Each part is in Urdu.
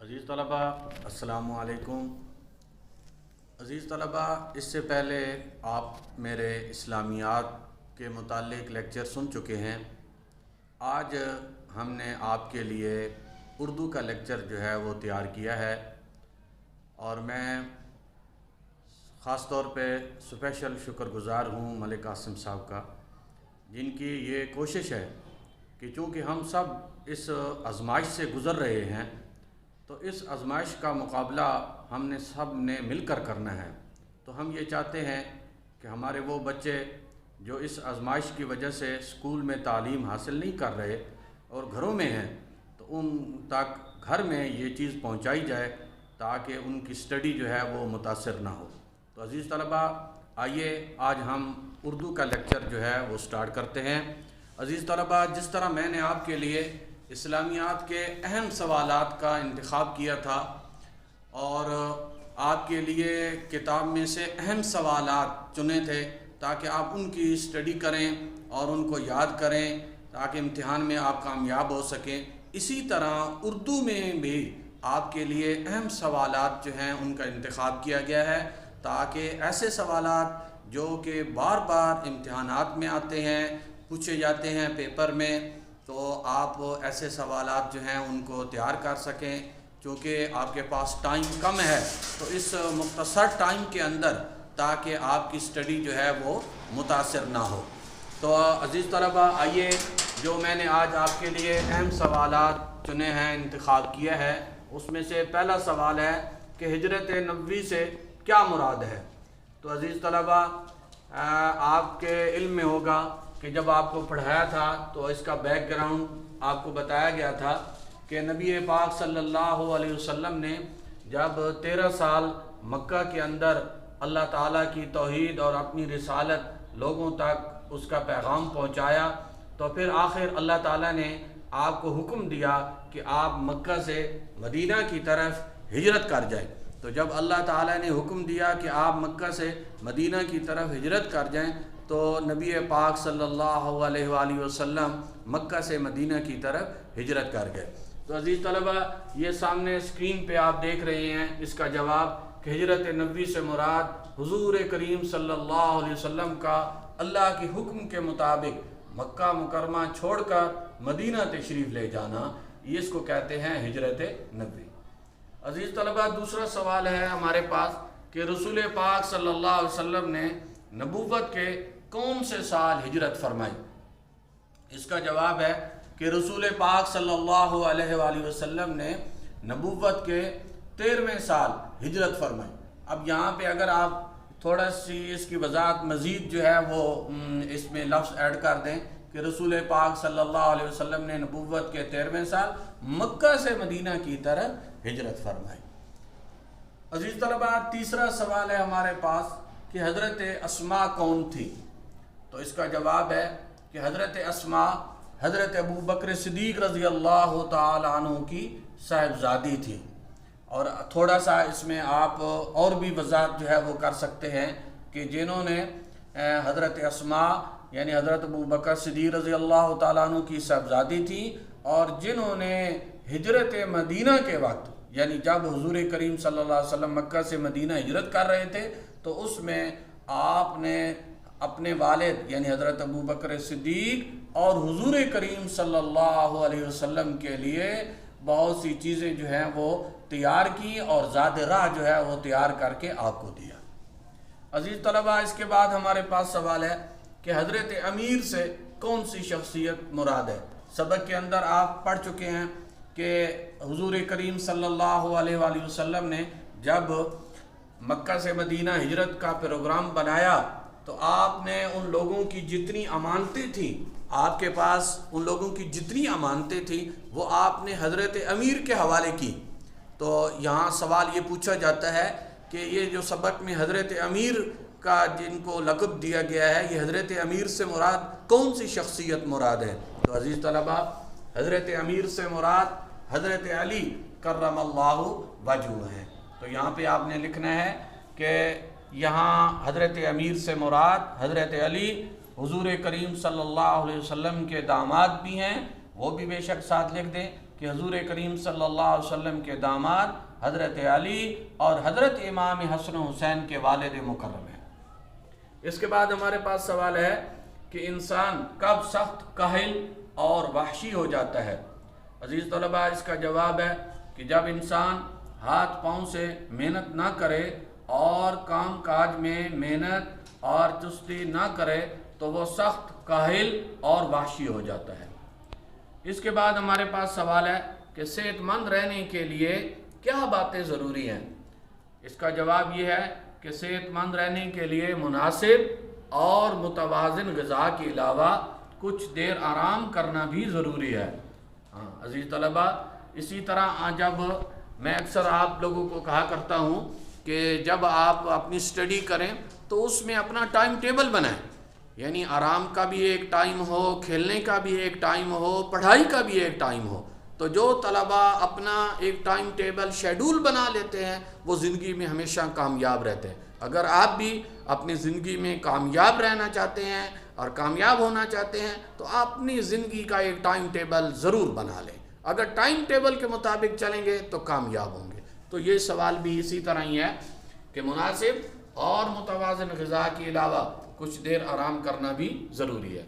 عزیز طلبہ السلام علیکم۔ عزیز طلبہ، اس سے پہلے آپ میرے اسلامیات کے متعلق لیکچر سن چکے ہیں۔ آج ہم نے آپ کے لیے اردو کا لیکچر جو ہے وہ تیار کیا ہے، اور میں خاص طور پہ اسپیشل شکر گزار ہوں ملک قاسم صاحب کا، جن کی یہ کوشش ہے کہ چونکہ ہم سب اس آزمائش سے گزر رہے ہیں، تو اس آزمائش کا مقابلہ ہم نے سب نے مل کر کرنا ہے۔ تو ہم یہ چاہتے ہیں کہ ہمارے وہ بچے جو اس آزمائش کی وجہ سے اسکول میں تعلیم حاصل نہیں کر رہے اور گھروں میں ہیں، تو ان تک گھر میں یہ چیز پہنچائی جائے تاکہ ان کی اسٹڈی جو ہے وہ متاثر نہ ہو۔ تو عزیز طلبہ، آئیے آج ہم اردو کا لیکچر جو ہے وہ سٹارٹ کرتے ہیں۔ عزیز طلبہ، جس طرح میں نے آپ کے لیے اسلامیات کے اہم سوالات کا انتخاب کیا تھا اور آپ کے لیے کتاب میں سے اہم سوالات چنے تھے تاکہ آپ ان کی اسٹڈی کریں اور ان کو یاد کریں تاکہ امتحان میں آپ کامیاب ہو سکیں، اسی طرح اردو میں بھی آپ کے لیے اہم سوالات جو ہیں ان کا انتخاب کیا گیا ہے تاکہ ایسے سوالات جو کہ بار بار امتحانات میں آتے ہیں، پوچھے جاتے ہیں پیپر میں، تو آپ ایسے سوالات جو ہیں ان کو تیار کر سکیں۔ چونکہ آپ کے پاس ٹائم کم ہے تو اس مختصر ٹائم کے اندر تاکہ آپ کی اسٹڈی جو ہے وہ متاثر نہ ہو۔ تو عزیز طلبہ، آئیے جو میں نے آج آپ کے لیے اہم سوالات چنے ہیں، انتخاب کیا ہے، اس میں سے پہلا سوال ہے کہ ہجرت نبوی سے کیا مراد ہے۔ تو عزیز طلبہ، آپ کے علم میں ہوگا کہ جب آپ کو پڑھایا تھا تو اس کا بیک گراؤنڈ آپ کو بتایا گیا تھا کہ نبی پاک صلی اللہ علیہ وسلم نے جب 13 سال مکہ کے اندر اللہ تعالیٰ کی توحید اور اپنی رسالت لوگوں تک اس کا پیغام پہنچایا، تو پھر آخر اللہ تعالیٰ نے آپ کو حکم دیا کہ آپ مکہ سے مدینہ کی طرف ہجرت کر جائیں۔ تو جب اللہ تعالیٰ نے حکم دیا کہ آپ مکہ سے مدینہ کی طرف ہجرت کر جائیں، تو نبی پاک صلی اللہ علیہ وآلہ وسلم مکہ سے مدینہ کی طرف ہجرت کر گئے۔ تو عزیز طلبہ، یہ سامنے اسکرین پہ آپ دیکھ رہے ہیں اس کا جواب کہ ہجرت نبوی سے مراد حضور کریم صلی اللہ علیہ وسلم کا اللہ کی حکم کے مطابق مکہ مکرمہ چھوڑ کر مدینہ تشریف لے جانا، یہ اس کو کہتے ہیں ہجرت نبوی۔ عزیز طلبہ، دوسرا سوال ہے ہمارے پاس کہ رسول پاک صلی اللہ علیہ وسلم نے نبوت کے کون سے سال ہجرت فرمائی۔ اس کا جواب ہے کہ رسول پاک صلی اللہ علیہ وآلہ وسلم نے نبوت کے 13ویں سال ہجرت فرمائی۔ اب یہاں پہ اگر آپ تھوڑا سی اس کی وضاحت مزید جو ہے وہ اس میں لفظ ایڈ کر دیں کہ رسول پاک صلی اللہ علیہ وسلم نے نبوت کے 13ویں سال مکہ سے مدینہ کی طرف ہجرت فرمائی۔ عزیز طلبہ، تیسرا سوال ہے ہمارے پاس کہ حضرت اسماء کون تھی۔ تو اس کا جواب ہے کہ حضرت اسماء حضرت ابو بکر صدیق رضی اللہ تعالی عنہ کی صاحبزادی تھی۔ اور تھوڑا سا اس میں آپ اور بھی وضاحت جو ہے وہ کر سکتے ہیں کہ جنہوں نے حضرت اسماء یعنی حضرت ابو بکر صدیق رضی اللہ تعالی عنہ کی صاحبزادی تھی، اور جنہوں نے ہجرت مدینہ کے وقت یعنی جب حضور کریم صلی اللہ علیہ وسلم مکہ سے مدینہ ہجرت کر رہے تھے تو اس میں آپ نے اپنے والد یعنی حضرت ابو بکر صدیق اور حضور کریم صلی اللہ علیہ وسلم کے لیے بہت سی چیزیں جو ہیں وہ تیار کی اور زاد راہ جو ہے وہ تیار کر کے آپ کو دیا۔ عزیز طلبہ، اس کے بعد ہمارے پاس سوال ہے کہ حضرت امیر سے کون سی شخصیت مراد ہے۔ سبق کے اندر آپ پڑھ چکے ہیں کہ حضور کریم صلی اللہ علیہ وآلہ وسلم نے جب مکہ سے مدینہ ہجرت کا پروگرام بنایا تو آپ نے ان لوگوں کی جتنی امانتیں تھیں، آپ کے پاس ان لوگوں کی جتنی امانتیں تھیں وہ آپ نے حضرت امیر کے حوالے کی۔ تو یہاں سوال یہ پوچھا جاتا ہے کہ یہ جو سبق میں حضرت امیر کا جن کو لقب دیا گیا ہے، یہ حضرت امیر سے مراد کون سی شخصیت مراد ہے۔ تو عزیز طلبہ، حضرت امیر سے مراد حضرت علی کرم اللہ وجہہ ہے۔ تو یہاں پہ آپ نے لکھنا ہے کہ یہاں حضرت امیر سے مراد حضرت علی حضور کریم صلی اللہ علیہ وسلم کے داماد بھی ہیں، وہ بھی بے شک ساتھ لکھ دیں کہ کہ حضور کریم صلی اللہ علیہ وسلم کے داماد حضرت علی اور حضرت امام حسن و حسین کے والد مکرم ہیں۔ اس کے بعد ہمارے پاس سوال ہے کہ انسان کب سخت کاہل اور وحشی ہو جاتا ہے؟ عزیز طلباء، اس کا جواب ہے کہ جب انسان ہاتھ پاؤں سے محنت نہ کرے اور کام کاج میں محنت اور چستی نہ کرے تو وہ سخت کاہل اور وحشی ہو جاتا ہے۔ اس کے بعد ہمارے پاس سوال ہے کہ صحت مند رہنے کے لیے کیا باتیں ضروری ہیں؟ اس کا جواب یہ ہے کہ صحت مند رہنے کے لیے مناسب اور متوازن غذا کے علاوہ کچھ دیر آرام کرنا بھی ضروری ہے۔ عزیز طلباء، اسی طرح جب میں اکثر آپ لوگوں کو کہا کرتا ہوں کہ جب آپ اپنی اسٹڈی کریں تو اس میں اپنا ٹائم ٹیبل بنائیں، یعنی آرام کا بھی ایک ٹائم ہو، کھیلنے کا بھی ایک ٹائم ہو، پڑھائی کا بھی ایک ٹائم ہو۔ تو جو طلباء اپنا ایک ٹائم ٹیبل شیڈول بنا لیتے ہیں وہ زندگی میں ہمیشہ کامیاب رہتے ہیں۔ اگر آپ بھی اپنی زندگی میں کامیاب رہنا چاہتے ہیں اور کامیاب ہونا چاہتے ہیں تو آپ اپنی زندگی کا ایک ٹائم ٹیبل ضرور بنا لیں۔ اگر ٹائم ٹیبل کے مطابق چلیں گے تو کامیاب ہوں گے۔ تو یہ سوال بھی اسی طرح ہی ہے کہ مناسب اور متوازن غذا کے علاوہ کچھ دیر آرام کرنا بھی ضروری ہے۔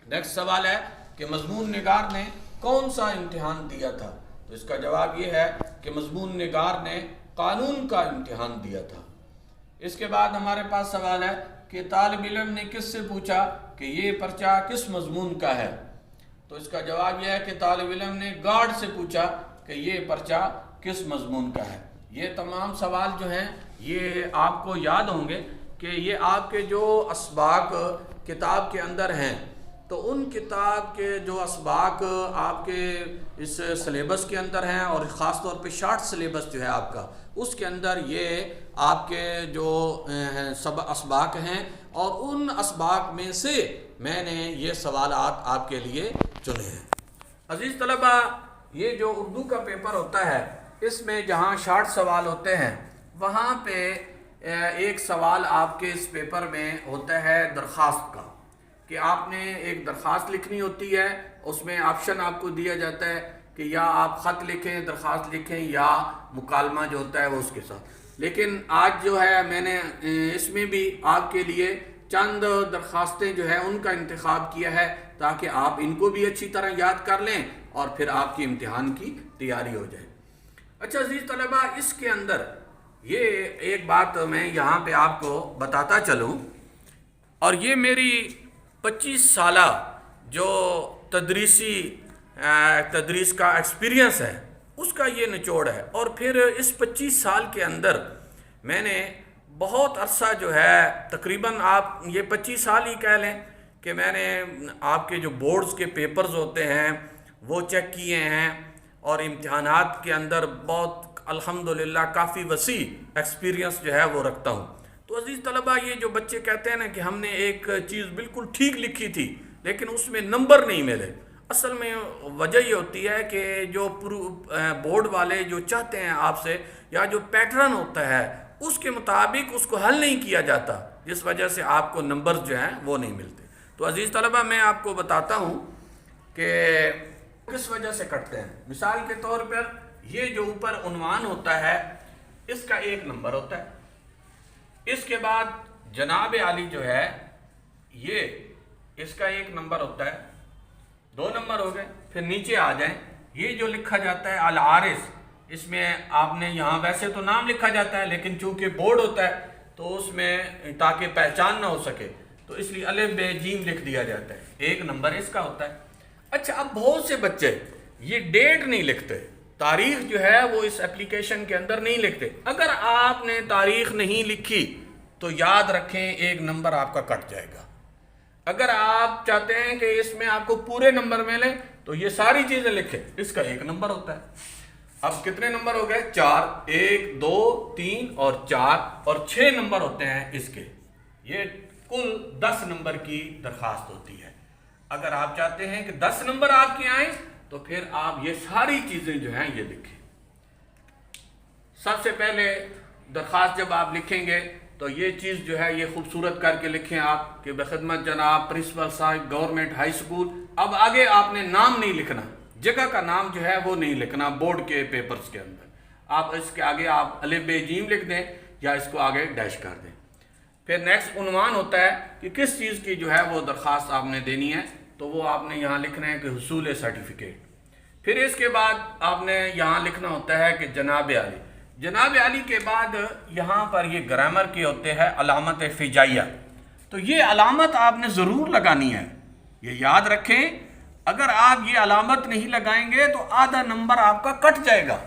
نیکسٹ سوال ہے کہ مضمون نگار نے کون سا امتحان دیا تھا؟ تو اس کا جواب یہ ہے کہ مضمون نگار نے قانون کا امتحان دیا تھا۔ اس کے بعد ہمارے پاس سوال ہے کہ طالب علم نے کس سے پوچھا کہ یہ پرچہ کس مضمون کا ہے؟ تو اس کا جواب یہ ہے کہ طالب علم نے گارڈ سے پوچھا کہ یہ پرچہ کس مضمون کا ہے۔ یہ تمام سوال جو ہیں یہ آپ کو یاد ہوں گے کہ یہ آپ کے جو اسباق کتاب کے اندر ہیں، تو ان کتاب کے جو اسباق آپ کے اس سلیبس کے اندر ہیں اور خاص طور پہ شارٹ سلیبس جو ہے آپ کا، اس کے اندر یہ آپ کے جو سب اسباق ہیں اور ان اسباق میں سے میں نے یہ سوالات آپ کے لیے چنے ہیں۔ عزیز طلباء، یہ جو اردو کا پیپر ہوتا ہے اس میں جہاں شارٹ سوال ہوتے ہیں وہاں پہ ایک سوال آپ کے اس پیپر میں ہوتا ہے درخواست کا، کہ آپ نے ایک درخواست لکھنی ہوتی ہے۔ اس میں آپشن آپ کو دیا جاتا ہے کہ یا آپ خط لکھیں، درخواست لکھیں، یا مکالمہ جو ہوتا ہے وہ اس کے ساتھ۔ لیکن آج جو ہے میں نے اس میں بھی آپ کے لیے چند درخواستیں جو ہے ان کا انتخاب کیا ہے تاکہ آپ ان کو بھی اچھی طرح یاد کر لیں اور پھر آپ کی امتحان کی تیاری ہو جائے۔ اچھا عزیز طلباء، اس کے اندر یہ ایک بات میں یہاں پہ آپ کو بتاتا چلوں، اور یہ میری 25 سالہ جو تدریس کا ایکسپیرینس ہے اس کا یہ نچوڑ ہے۔ اور پھر اس 25 سال کے اندر میں نے بہت عرصہ جو ہے تقریباً آپ یہ 25 سال ہی کہہ لیں کہ میں نے آپ کے جو بورڈز کے پیپرز ہوتے ہیں وہ چیک کیے ہیں، اور امتحانات کے اندر بہت الحمدللہ کافی وسیع ایکسپیرینس جو ہے وہ رکھتا ہوں۔ تو عزیز طلباء، یہ جو بچے کہتے ہیں نا کہ ہم نے ایک چیز بالکل ٹھیک لکھی تھی لیکن اس میں نمبر نہیں ملے، اصل میں وجہ یہ ہوتی ہے کہ جو بورڈ والے جو چاہتے ہیں آپ سے، یا جو پیٹرن ہوتا ہے اس کے مطابق اس کو حل نہیں کیا جاتا، جس وجہ سے آپ کو نمبرز جو ہیں وہ نہیں ملتے۔ تو عزیز طلباء، میں آپ کو بتاتا ہوں کہ کس وجہ سے کٹتے ہیں۔ مثال کے طور پر یہ جو اوپر عنوان ہوتا ہے اس کا 1 نمبر ہوتا ہے، اس کے بعد جناب علی جو ہے یہ اس کا 1 نمبر ہوتا ہے، 2 نمبر ہو گئے۔ پھر نیچے آ جائیں، یہ جو لکھا جاتا ہے العارض، اس میں آپ نے یہاں ویسے تو نام لکھا جاتا ہے لیکن چونکہ بورڈ ہوتا ہے تو اس میں تاکہ پہچان نہ ہو سکے تو اس لیے الف ب ج لکھ دیا جاتا ہے، 1 نمبر اس کا ہوتا ہے۔ اچھا، اب بہت سے بچے یہ ڈیٹ نہیں لکھتے، تاریخ جو ہے وہ اس اپلیکیشن کے اندر نہیں لکھتے۔ اگر آپ نے تاریخ نہیں لکھی تو یاد رکھیں 1 نمبر آپ کا کٹ جائے گا۔ اگر آپ چاہتے ہیں کہ اس میں آپ کو پورے نمبر ملیں تو یہ ساری چیزیں لکھیں، اس کا 1 نمبر ہوتا ہے۔ اب کتنے نمبر ہو گئے؟ 4، 1، 2، 3 اور 4 اور 6 نمبر ہوتے ہیں اس کے۔ یہ کل 10 نمبر کی درخواست ہوتی ہے۔ اگر آپ چاہتے ہیں کہ 10 نمبر آپ کے آئیں تو پھر آپ یہ ساری چیزیں جو ہیں یہ لکھیں۔ سب سے پہلے درخواست جب آپ لکھیں گے تو یہ چیز جو ہے یہ خوبصورت کر کے لکھیں آپ کہ بخدمت جناب پرنسپل صاحب گورنمنٹ ہائی اسکول۔ اب آگے آپ نے نام نہیں لکھنا، جگہ کا نام جو ہے وہ نہیں لکھنا بورڈ کے پیپرز کے اندر. آپ اس کے آگے آپ الف ب جیم لکھ دیں یا اس کو آگے ڈیش کر دیں. پھر نیکسٹ عنوان ہوتا ہے کہ کس چیز کی جو ہے وہ درخواست آپ نے دینی ہے، تو وہ آپ نے یہاں لکھنا ہے کہ حصول سرٹیفکیٹ. پھر اس کے بعد آپ نے یہاں لکھنا ہوتا ہے کہ جناب عالی. جناب عالی کے بعد یہاں پر یہ گرامر کے ہوتے ہیں علامت فجائیہ. تو یہ علامت آپ نے ضرور لگانی ہے، یہ یاد رکھیں. اگر آپ یہ علامت نہیں لگائیں گے تو آدھا نمبر آپ کا کٹ جائے گا.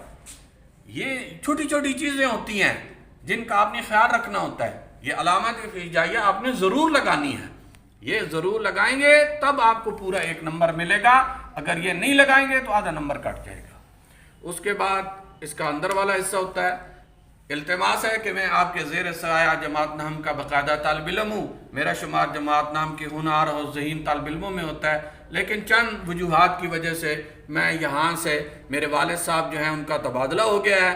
یہ چھوٹی چھوٹی چیزیں ہوتی ہیں جن کا آپ نے خیال رکھنا ہوتا ہے. یہ علامت فجائیہ آپ نے ضرور لگانی ہے، یہ ضرور لگائیں گے تب آپ کو پورا 1 نمبر ملے گا. اگر یہ نہیں لگائیں گے تو آدھا نمبر کٹ جائے گا. اس کے بعد اس کا اندر والا حصہ ہوتا ہے. التماس ہے کہ میں آپ کے زیر سایہ جماعت نحم کا باقاعدہ طالب علم ہوں. میرا شمار جماعت نحم کے ہنر اور ذہین طالب علموں میں ہوتا ہے، لیکن چند وجوہات کی وجہ سے میں یہاں سے میرے والد صاحب جو ہیں ان کا تبادلہ ہو گیا ہے،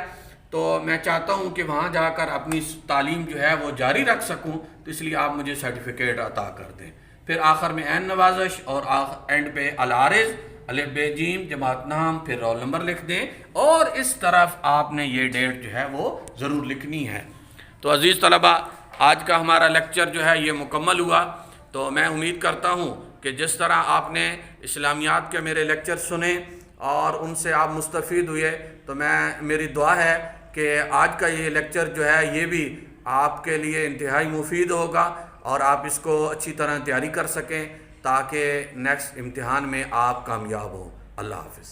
تو میں چاہتا ہوں کہ وہاں جا کر اپنی تعلیم جو ہے وہ جاری رکھ سکوں، تو اس لیے آپ مجھے سرٹیفکیٹ عطا کر دیں. پھر آخر میں عین نوازش اور اینڈ پہ العارض الف ب جیم جماعت نام پھر رول نمبر لکھ دیں، اور اس طرف آپ نے یہ ڈیٹ جو ہے وہ ضرور لکھنی ہے. تو عزیز طلبہ، آج کا ہمارا لیکچر جو ہے یہ مکمل ہوا. تو میں امید کرتا ہوں کہ جس طرح آپ نے اسلامیات کے میرے لیکچر سنے اور ان سے آپ مستفید ہوئے، تو میری دعا ہے کہ آج کا یہ لیکچر جو ہے یہ بھی آپ کے لیے انتہائی مفید ہوگا اور آپ اس کو اچھی طرح تیاری کر سکیں تاکہ نیکسٹ امتحان میں آپ کامیاب ہوں. اللہ حافظ.